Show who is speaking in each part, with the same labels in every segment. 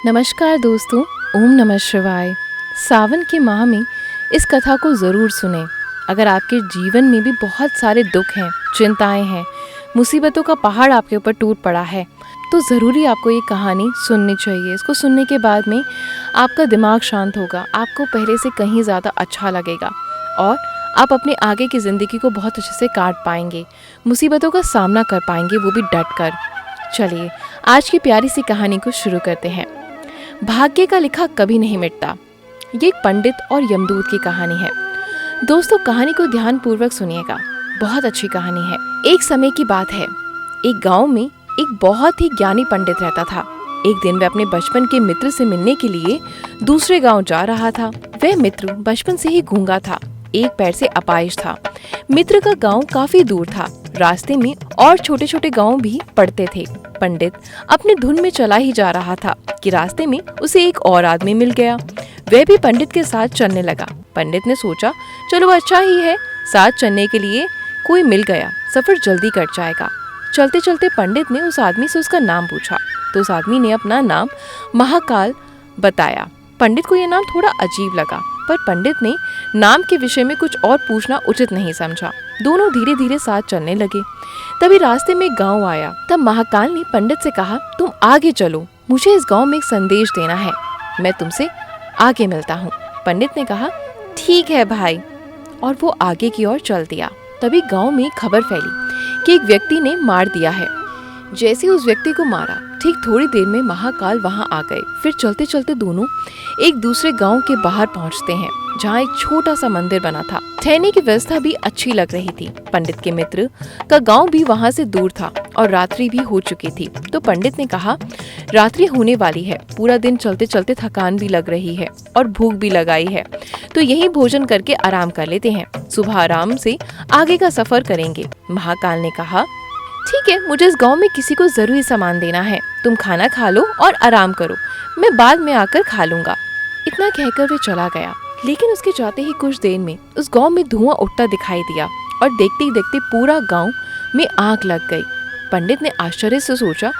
Speaker 1: नमस्कार दोस्तों, ओम नमः शिवाय। सावन के माह में इस कथा को ज़रूर सुनें। अगर आपके जीवन में भी बहुत सारे दुख हैं, चिंताएं हैं, मुसीबतों का पहाड़ आपके ऊपर टूट पड़ा है, तो ज़रूरी आपको ये कहानी सुननी चाहिए। इसको सुनने के बाद में आपका दिमाग शांत होगा, आपको पहले से कहीं ज़्यादा अच्छा लगेगा और आप अपने आगे की ज़िंदगी को बहुत अच्छे से काट पाएंगे, मुसीबतों का सामना कर पाएंगे, वो भी डट कर। चलिए आज की प्यारी सी कहानी को शुरू करते हैं। भाग्य का लिखा कभी नहीं मिटता। ये एक पंडित और यमदूत की कहानी है। दोस्तों, कहानी को ध्यान पूर्वक सुनिएगा, बहुत अच्छी कहानी है। एक समय की बात है, एक गांव में एक बहुत ही ज्ञानी पंडित रहता था। एक दिन वह अपने बचपन के मित्र से मिलने के लिए दूसरे गांव जा रहा था। वह मित्र बचपन से ही गूंगा था, एक पैर से अपाहिज था। मित्र का गांव काफी दूर था। रास्ते में और छोटे छोटे गांव भी पड़ते थे। पंडित अपने धुन में चला ही जा रहा था कि रास्ते में उसे एक और आदमी मिल गया। वह भी पंडित के साथ चलने लगा। पंडित ने सोचा, चलो अच्छा ही है, साथ चलने के लिए कोई मिल गया, सफर जल्दी कट जाएगा। चलते चलते पंडित ने उस आदमी से उसका नाम पूछा, तो उस आदमी ने अपना नाम महाकाल बताया। पंडित को यह नाम थोड़ा अजीब लगा, पर पंडित ने नाम के विषय में कुछ और पूछना उचित नहीं समझा। दोनों धीरे धीरे साथ चलने लगे। तभी रास्ते में एक गांव आया। तब महाकाल ने पंडित से कहा, तुम आगे चलो, मुझे इस गांव में एक संदेश देना है, मैं तुमसे आगे मिलता हूँ। पंडित ने कहा, ठीक है भाई, और वो आगे की ओर चल दिया। तभी गांव में खबर फैली कि एक व्यक्ति ने मार दिया है। जैसे उस व्यक्ति को मारा, ठीक थोड़ी देर में महाकाल वहां आ गए। फिर चलते चलते दोनों एक दूसरे गांव के बाहर पहुंचते हैं, जहां एक छोटा सा मंदिर बना था। ठहरने की व्यवस्था भी अच्छी लग रही थी। पंडित के मित्र का गांव भी वहां से दूर था और रात्रि भी हो चुकी थी। तो पंडित ने कहा, रात्रि होने वाली है, पूरा दिन चलते चलते थकान भी लग रही है और भूख भी लगाई है, तो यही भोजन करके आराम कर लेते हैं, सुबह आराम से आगे का सफर करेंगे। महाकाल ने कहा, ठीक है, मुझे इस गांव में किसी को जरूरी सामान देना है, तुम खाना खा लो और आराम करो, मैं बाद में आकर खा लूंगा। इतना कहकर वे चला गया। लेकिन उसके जाते ही कुछ देर में उस गांव में धुआं उठता दिखाई दिया और देखते ही देखते पूरा गांव में आग लग गई। पंडित ने आश्चर्य से सोचा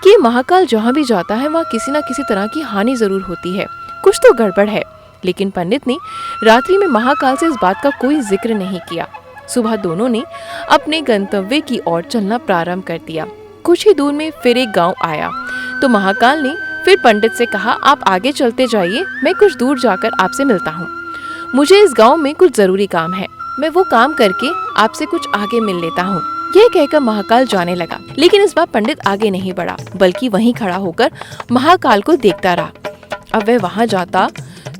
Speaker 1: कि महाकाल जहाँ भी जाता है वहाँ किसी न किसी तरह की हानि जरूर होती है, कुछ तो गड़बड़ है। लेकिन पंडित ने रात्रि में महाकाल से इस बात का कोई जिक्र नहीं किया। सुबह दोनों ने अपने गंतव्य की ओर चलना प्रारंभ कर दिया। कुछ ही दूर में फिर एक गांव आया, तो महाकाल ने फिर पंडित से कहा, आप आगे चलते जाइए, मैं कुछ दूर जाकर आपसे मिलता हूँ। मुझे इस गांव में कुछ जरूरी काम है, मैं वो काम करके आपसे कुछ आगे मिल लेता हूँ। यह कहकर महाकाल जाने लगा। लेकिन इस बार पंडित आगे नहीं बढ़ा, बल्कि वहीं खड़ा होकर महाकाल को देखता रहा। अब वह वहां जाता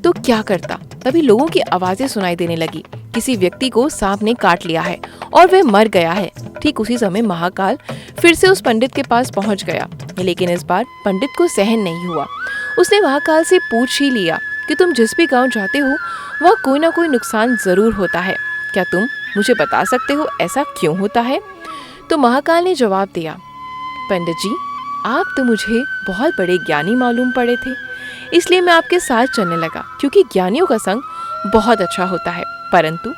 Speaker 1: तो क्या करता? तभी लोगों की आवाजें सुनाई देने लगी, किसी व्यक्ति को सांप ने काट लिया है और वह मर गया है। ठीक उसी समय महाकाल फिर से उस पंडित के पास पहुंच गया। लेकिन इस बार पंडित को सहन नहीं हुआ। उसने महाकाल से पूछ ही लिया कि तुम जिस भी गांव जाते हो वहाँ कोई ना कोई नुकसान जरूर होता है, क्या तुम मुझे बता सकते हो ऐसा क्यों होता है? तो महाकाल ने जवाब दिया, पंडित जी, आप तो मुझे बहुत बड़े ज्ञानी मालूम पड़े थे, इसलिए मैं आपके साथ चलने लगा, क्योंकि ज्ञानियों का संग बहुत अच्छा होता है। परंतु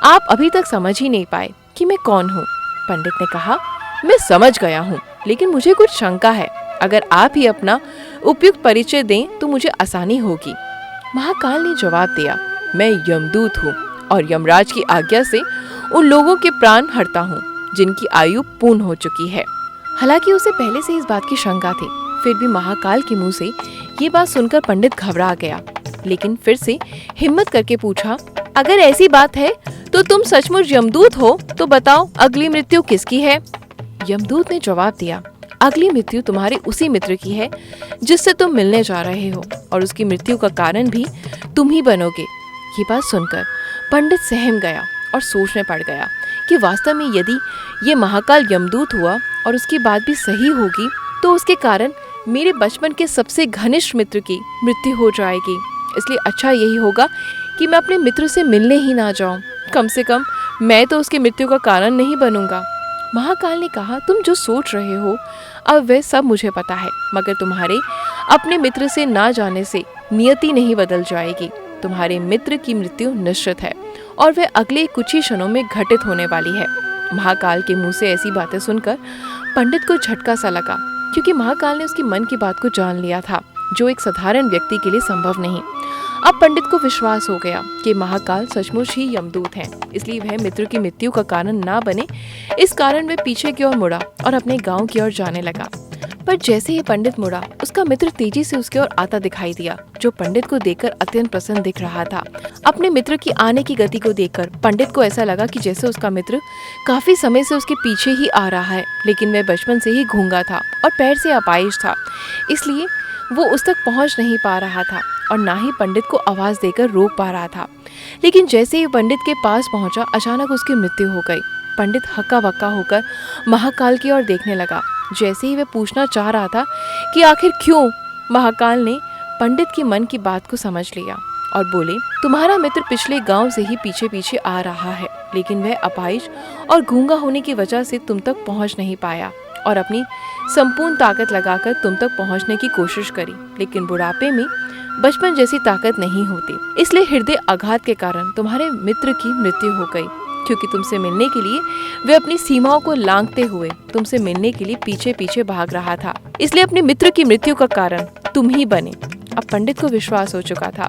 Speaker 1: आप अभी तक समझ ही नहीं पाए कि मैं कौन हूँ। पंडित ने कहा, मैं समझ गया हूँ, लेकिन मुझे कुछ शंका है, अगर आप ही अपना उपयुक्त परिचय दें तो मुझे आसानी होगी। महाकाल ने जवाब दिया, मैं यमदूत हूँ और यमराज की आज्ञा से उन लोगों के प्राण हरता हूँ जिनकी आयु पूर्ण हो चुकी है। हालांकि उसे पहले से इस बात की शंका थी, फिर भी महाकाल के मुंह से ये बात सुनकर पंडित घबरा गया। लेकिन फिर से हिम्मत करके पूछा, अगर ऐसी बात है तो तुम सचमुच यमदूत हो तो बताओ, अगली मृत्यु किसकी है? यमदूत ने जवाब दिया, अगली मृत्यु तुम्हारे उसी मित्र की है जिससे तुम मिलने जा रहे हो, और उसकी मृत्यु का कारण भी तुम ही बनोगे। ये बात सुनकर पंडित सहम गया और सोच में पड़ गया कि वास्तव में यदि ये महाकाल यमदूत हुआ और उसकी बात भी सही होगी तो उसके कारण मेरे बचपन के सबसे घनिष्ठ मित्र की मृत्यु हो जाएगी। इसलिए अच्छा यही होगा कि मैं अपने मित्र से मिलने ही ना जाऊं, कम से कम मैं तो उसकी मृत्यु का कारण नहीं बनूंगा। महाकाल ने कहा, तुम जो सोच रहे हो अब वह सब मुझे पता है, मगर तुम्हारे अपने मित्र से ना जाने से नियति नहीं बदल जाएगी। तुम्हारे मित्र की मृत्यु निश्चित है और वह अगले कुछ ही क्षणों में घटित होने वाली है। महाकाल के मुंह से ऐसी बातें सुनकर पंडित को झटका सा लगा, क्योंकि महाकाल ने उसकी मन की बात को जान लिया था। जो एक साधारण व्यक्ति के लिए संभव नहीं। अब पंडित को विश्वास हो गया कि महाकाल सचमुच ही यमदूत हैं, इसलिए वह मित्र की मृत्यु का कारण ना बने, इस कारण वह पीछे की ओर मुड़ा और अपने गांव की ओर जाने लगा। पर जैसे ही पंडित मुड़ा, उसका मित्र तेजी से उसकी ओर आता दिखाई दिया, जो पंडित को देखकर अत्यंत प्रसन्न दिख रहा था। अपने मित्र की आने की गति को देखकर पंडित को ऐसा लगा कि जैसे उसका मित्र काफी समय से उसके पीछे ही आ रहा है, लेकिन वह बचपन से ही गूंगा था और पैर से अपाहिज था, इसलिए वो उस तक पहुंच नहीं पा रहा था और ना ही पंडित को आवाज देकर रोक पा रहा था। लेकिन जैसे ही पंडित के पास पहुंचा, अचानक उसकी मृत्यु हो गई। पंडित हक्का बक्का होकर महाकाल की ओर देखने लगा। जैसे ही वह पूछना चाह रहा था कि आखिर क्यों, महाकाल ने पंडित की मन की बात को समझ लिया और बोले, तुम्हारा मित्र पिछले गांव से ही पीछे पीछे आ रहा है, लेकिन वह अपाहिज और गूंगा होने की वजह से तुम तक पहुंच नहीं पाया और अपनी संपूर्ण ताकत लगाकर तुम तक पहुंचने की कोशिश करी, लेकिन बुढ़ापे में बचपन जैसी ताकत नहीं होती, इसलिए हृदय आघात के कारण तुम्हारे मित्र की मृत्यु हो गई। क्योंकि तुमसे मिलने के लिए वे अपनी सीमाओं को लांघते हुए तुमसे मिलने के लिए पीछे पीछे भाग रहा था, इसलिए अपने मित्र की मृत्यु का कारण तुम ही बने। अब पंडित को विश्वास हो चुका था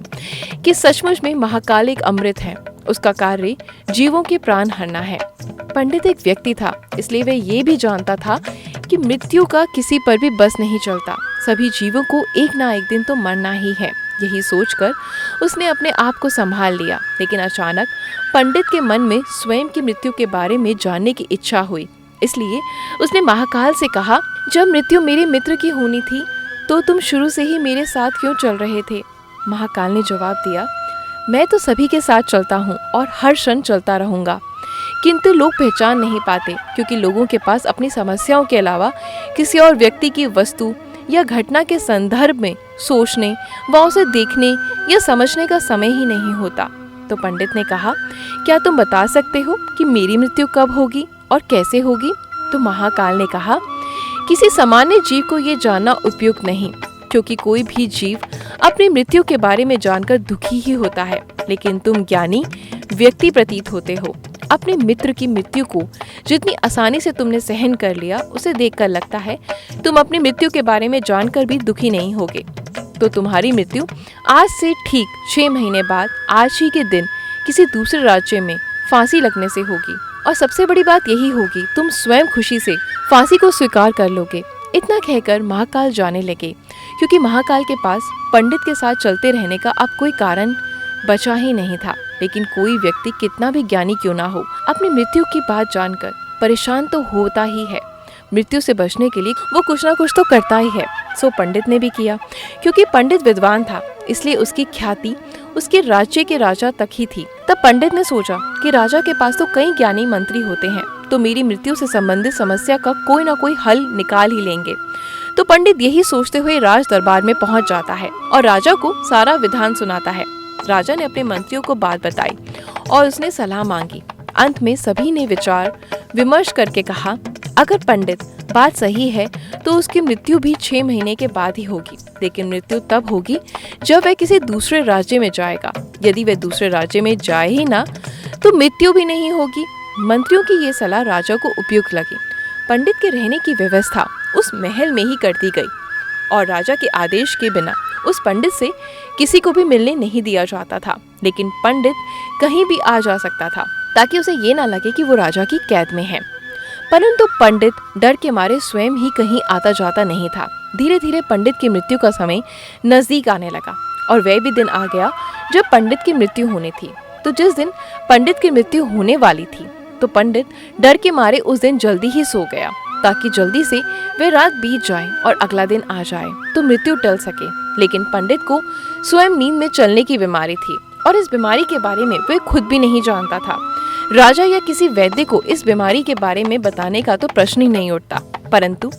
Speaker 1: कि सचमुच में महाकाल एक अमृत है, उसका कार्य जीवों के प्राण हरना है। पंडित एक व्यक्ति था, इसलिए वह ये भी जानता था कि मृत्यु का किसी पर भी बस नहीं चलता, सभी जीवों को एक ना एक दिन तो मरना ही है। यही सोचकर उसने अपने आप को संभाल लिया, लेकिन अचानक पंडित के मन में स्वयं की मृत्यु के बारे में जानने की इच्छा हुई, इसलिए उसने महाकाल से कहा, जब मृत्यु मेरे मित्र की होनी थी तो तुम शुरू से ही मेरे साथ क्यों चल रहे थे? महाकाल ने जवाब दिया, मैं तो सभी के साथ चलता हूँ और हर क्षण चलता रहूंगा, किंतु लोग पहचान नहीं पाते, क्योंकि लोगों के पास अपनी समस्याओं के अलावा किसी और व्यक्ति की वस्तु या घटना के संदर्भ में सोचने व उसे देखने या समझने का समय ही नहीं होता। तो पंडित ने कहा, क्या तुम बता सकते हो कि मेरी मृत्यु कब होगी और कैसे होगी? तो महाकाल ने कहा, किसी सामान्य जीव को ये जानना उपयुक्त नहीं, क्योंकि कोई भी जीव अपनी मृत्यु के बारे में जानकर दुखी ही होता है, लेकिन तुम ज्ञानी व्यक्ति प्रतीत होते हो। अपने मित्र की मृत्यु को जितनी आसानी से तुमने सहन कर लिया, उसे देखकर लगता है तुम अपनी मृत्यु के बारे में जानकर भी दुखी नहीं होगे। तो तुम्हारी मृत्यु आज से ठीक 6 महीने बाद आज ही के दिन किसी दूसरे राज्य में फांसी लगने से होगी, और सबसे बड़ी बात यही होगी, तुम स्वयं खुशी से फांसी को स्वीकार कर लोगे। इतना कहकर महाकाल जाने लगे, क्योंकि महाकाल के पास पंडित के साथ चलते रहने का अब कोई कारण बचा ही नहीं था। लेकिन कोई व्यक्ति कितना भी ज्ञानी क्यों ना हो, अपनी मृत्यु की बात जानकर परेशान तो होता ही है। मृत्यु से बचने के लिए वो कुछ ना कुछ तो करता ही है। सो पंडित ने भी किया, क्योंकि पंडित विद्वान था, इसलिए उसकी ख्याति उसके राज्य के राजा तक ही थी। तब पंडित ने सोचा कि राजा के पास तो कई ज्ञानी मंत्री होते हैं, तो मेरी मृत्यु से संबंधित समस्या का कोई ना कोई हल निकाल ही लेंगे। तो पंडित यही सोचते हुए राज दरबार में पहुंच जाता है और राजा को सारा विधान सुनाता है। राजा ने अपने मंत्रियों को बात बताई और उसने सलाह मांगी। अंत में सभी ने विचार विमर्श करके कहा, अगर पंडित बात सही है तो उसकी मृत्यु भी 6 महीने के बाद ही होगी, लेकिन मृत्यु तब होगी जब वह किसी दूसरे राज्य में जाएगा। यदि वह दूसरे राज्य में जाए ही ना तो मृत्यु भी नहीं होगी। मंत्रियों की ये सलाह राजा को उपयुक्त लगी। पंडित के रहने की व्यवस्था उस महल में ही कर दी गई और राजा के आदेश के बिना उस पंडित से किसी को भी मिलने नहीं दिया जाता था। लेकिन पंडित कहीं भी आ जा सकता था, ताकि उसे ये ना लगे कि वो राजा की कैद में है। परंतु पंडित डर के मारे स्वयं ही कहीं आता जाता नहीं था। धीरे धीरे पंडित की मृत्यु का समय नजदीक आने लगा और वह भी दिन आ गया जब पंडित की मृत्यु होनी थी। तो जिस दिन पंडित की मृत्यु होने वाली थी, तो पंडित डर के मारे उस दिन जल्दी ही सो गया, ताकि जल्दी से वह रात बीत जाए और अगला दिन आ जाए तो मृत्यु टल सके। लेकिन पंडित को स्वयं नींद में चलने की बीमारी थी और इस बीमारी के बारे में वह खुद भी नहीं जानता था। राजा या किसी वैद्य को इस बीमारी के बारे में बताने का तो प्रश्न ही नहीं उठता। परंतु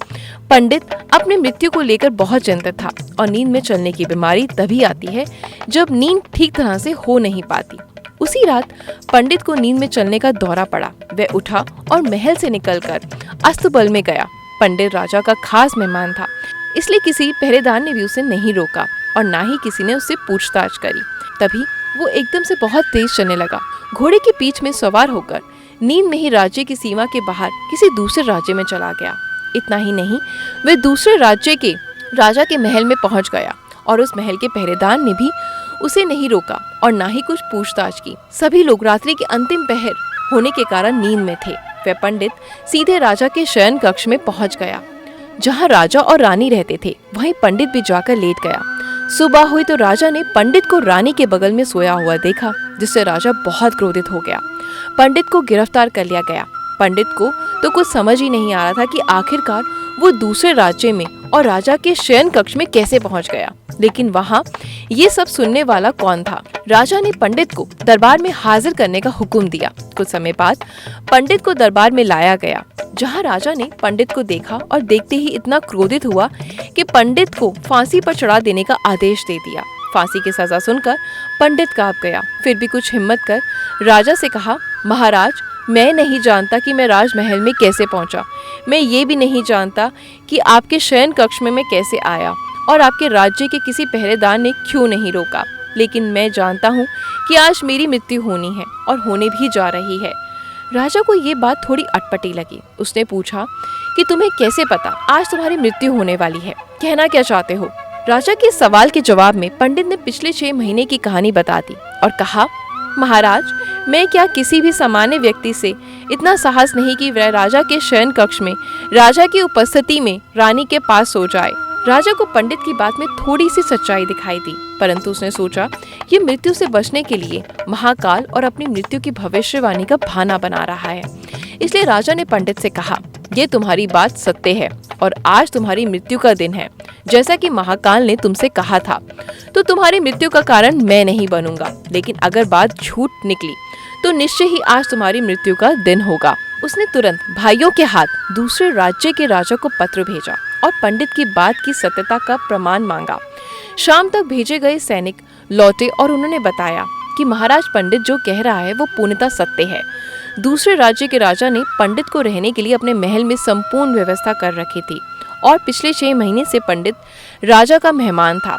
Speaker 1: पंडित अपनी मृत्यु को लेकर बहुत चिंतित था और नींद में चलने की बीमारी तभी आती है जब नींद ठीक तरह से हो नहीं पाती। उसी रात पंडित को नींद में चलने का दौरा पड़ा। वह उठा और महल से निकलकर अस्तबल में गया। पंडित राजा का खास मेहमान था, इसलिए किसी पहरेदार ने भी उसे नहीं रोका और ना ही किसी ने उससे पूछताछ करी। तभी वो एकदम से बहुत तेज चलने लगा। घोड़े की पीठ में सवार होकर नींद में ही राज्य की सीमा के बाहर किसी दूसरे राज्य में चला गया। इतना ही नहीं, वह दूसरे राज्य के राजा के महल में पहुंच गया और उस महल के पहरेदार ने भी उसे नहीं रोका और ना ही कुछ पूछताछ की। सभी लोग रात्रि के अंतिम पहर होने के कारण नींद में थे। वह पंडित सीधे राजा के शयन कक्ष में पहुंच गया। जहां राजा और रानी रहते थे वहीं पंडित भी जाकर लेट गया। सुबह हुई तो राजा ने पंडित को रानी के बगल में सोया हुआ देखा, जिससे राजा बहुत क्रोधित हो गया। पंडित को गिरफ्तार कर लिया गया। पंडित को तो कुछ समझ ही नहीं आ रहा था कि आखिरकार वो दूसरे राज्य में और राजा के शयन कक्ष में कैसे पहुंच गया। लेकिन वहां ये सब सुनने वाला कौन था। राजा ने पंडित को दरबार में हाजिर करने का हुक्म दिया। कुछ समय बाद पंडित को दरबार में लाया गया, जहां राजा ने पंडित को देखा और देखते ही इतना क्रोधित हुआ कि पंडित को फांसी पर चढ़ा देने का आदेश दे दिया। फांसी की सजा सुनकर पंडित कांप गया। फिर भी कुछ हिम्मत कर राजा से कहा, महाराज, मैं नहीं जानता कि मैं राजमहल में कैसे पहुंचा। मैं ये भी नहीं जानता कि आपके शयन कक्ष में मैं कैसे आया और आपके राज्य के किसी पहरेदार ने क्यों नहीं रोका। लेकिन मैं जानता हूँ कि आज मेरी मृत्यु होनी है और होने भी जा रही है। राजा को ये बात थोड़ी अटपटी लगी। उसने पूछा कि तुम्हें कैसे पता आज तुम्हारी मृत्यु होने वाली है, कहना क्या चाहते हो। राजा के सवाल के जवाब में पंडित ने पिछले 6 महीने की कहानी बता दी और कहा, महाराज, मैं क्या किसी भी सामान्य व्यक्ति से इतना साहस नहीं कि वह राजा के शयन कक्ष में राजा की उपस्थिति में रानी के पास सो जाए। राजा को पंडित की बात में थोड़ी सी सच्चाई दिखाई दी, परंतु उसने सोचा ये मृत्यु से बचने के लिए महाकाल और अपनी मृत्यु की भविष्यवाणी का बहाना बना रहा है। इसलिए राजा ने पंडित से कहा, ये तुम्हारी बात सत्य है और आज तुम्हारी मृत्यु का दिन है, जैसा कि महाकाल ने तुमसे कहा था। तो तुम्हारी मृत्यु का कारण मैं नहीं बनूंगा, लेकिन अगर बात झूठ निकली तो निश्चय ही आज तुम्हारी मृत्यु का दिन होगा। उसने तुरंत भाइयों के हाथ दूसरे राज्य के राजा को पत्र भेजा और पंडित की बात की सत्यता का प्रमाण मांगा। शाम तक भेजे गए सैनिक लौटे और उन्होंने बताया कि महाराज, पंडित जो कह रहा है वो पूर्णतः सत्य है। दूसरे राज्य के राजा ने पंडित को रहने के लिए अपने महल में संपूर्ण व्यवस्था कर रखी थी और पिछले 6 महीने से पंडित राजा का मेहमान था।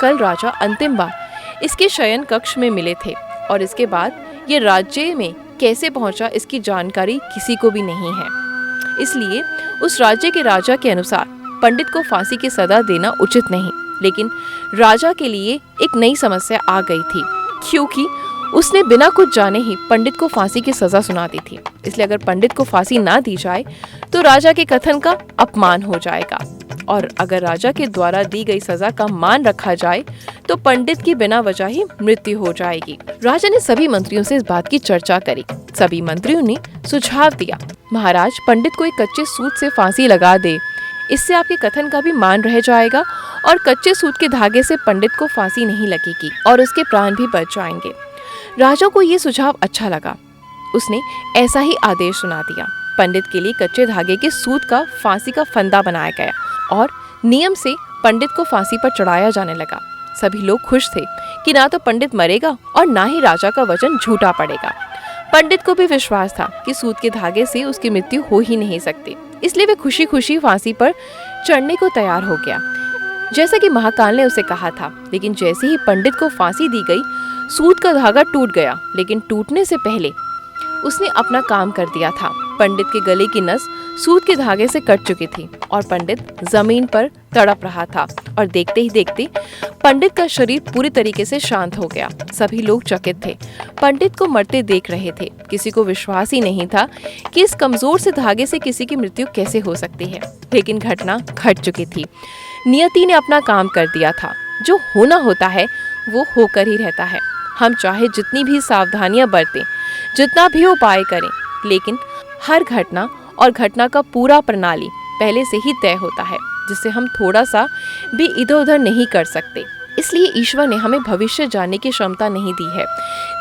Speaker 1: कल राजा अंतिम बार इसके शयन कक्ष में मिले थे और इसके बाद ये राज्य में कैसे पहुंचा इसकी जानकारी किसी को भी नहीं है। इसलिए उस राज्य के राजा के अनुसार पंडित को फांसी की सजा देना उचित नहीं। लेकिन राजा के लिए एक नई समस्या आ गई थी, क्योंकि उसने बिना कुछ जाने ही पंडित को फांसी की सजा सुना दी थी। इसलिए अगर पंडित को फांसी ना दी जाए तो राजा के कथन का अपमान हो जाएगा, और अगर राजा के द्वारा दी गई सजा का मान रखा जाए तो पंडित की बिना वजह ही मृत्यु हो जाएगी। राजा ने सभी मंत्रियों से इस बात की चर्चा करी। सभी मंत्रियों ने सुझाव दिया, महाराज, पंडित को एक कच्चे सूत से फांसी लगा दे, इससे आपके कथन का भी मान रह जाएगा और कच्चे सूत के धागे से पंडित को फांसी नहीं लगेगी और उसके प्राण भी बच जाएंगे। राजा को ये सुझाव अच्छा लगा। उसने ऐसा ही आदेश सुना दिया। पंडित के लिए कच्चे धागे के सूत का फांसी का फंदा बनाया गया और नियम से पंडित को फांसी पर चढ़ाया जाने लगा। सभी लोग खुश थे कि ना तो पंडित मरेगा और ना ही राजा का वचन झूठा पड़ेगा। पंडित को भी विश्वास था कि सूत के धागे से उसकी मृत्यु हो ही नहीं सकती, इसलिए वे खुशी खुशी फांसी पर चढ़ने को तैयार हो गया, जैसा कि महाकाल ने उसे कहा था। लेकिन जैसे ही पंडित को फांसी दी गई, सूत का धागा टूट गया, लेकिन टूटने से पहले उसने अपना काम कर दिया था। पंडित के गले की नस सूत के धागे से कट चुकी थी और पंडित जमीन पर तड़प रहा था, और देखते ही देखते पंडित का शरीर पूरी तरीके से शांत हो गया। सभी लोग चकित थे, पंडित को मरते देख रहे थे। किसी को विश्वास ही नहीं था कि इस कमजोर से धागे से किसी की मृत्यु कैसे हो सकती है। लेकिन घटना घट चुकी थी। नियति ने अपना काम कर दिया था। जो होना होता है वो होकर ही रहता है। हम चाहे जितनी भी सावधानियां बरतें, जितना भी उपाय करें, लेकिन हर घटना और घटना का पूरा प्रणाली पहले से ही तय होता है, जिससे हम थोड़ा सा भी इधर उधर नहीं कर सकते। इसलिए ईश्वर ने हमें भविष्य जानने की क्षमता नहीं दी है,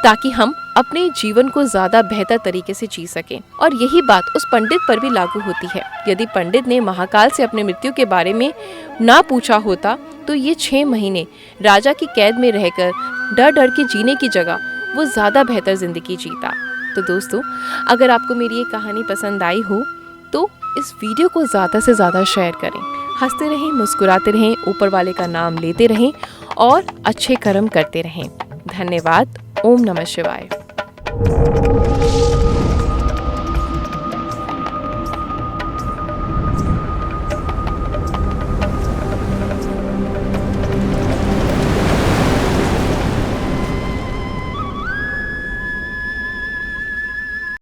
Speaker 1: ताकि हम अपने जीवन को ज्यादा बेहतर तरीके से जी सकें। और यही बात उस पंडित पर भी लागू होती है। यदि पंडित ने महाकाल से अपनी मृत्यु के बारे में ना पूछा होता तो ये 6 महीने राजा की कैद में रहकर डर डर के जीने की जगह वो ज्यादा बेहतर जिंदगी जीता। तो दोस्तों, अगर आपको मेरी ये कहानी पसंद आई हो तो इस वीडियो को ज़्यादा से ज़्यादा शेयर करें। हंसते रहें, मुस्कुराते रहें, ऊपर वाले का नाम लेते रहें और अच्छे कर्म करते रहें। धन्यवाद। ओम नमः शिवाय।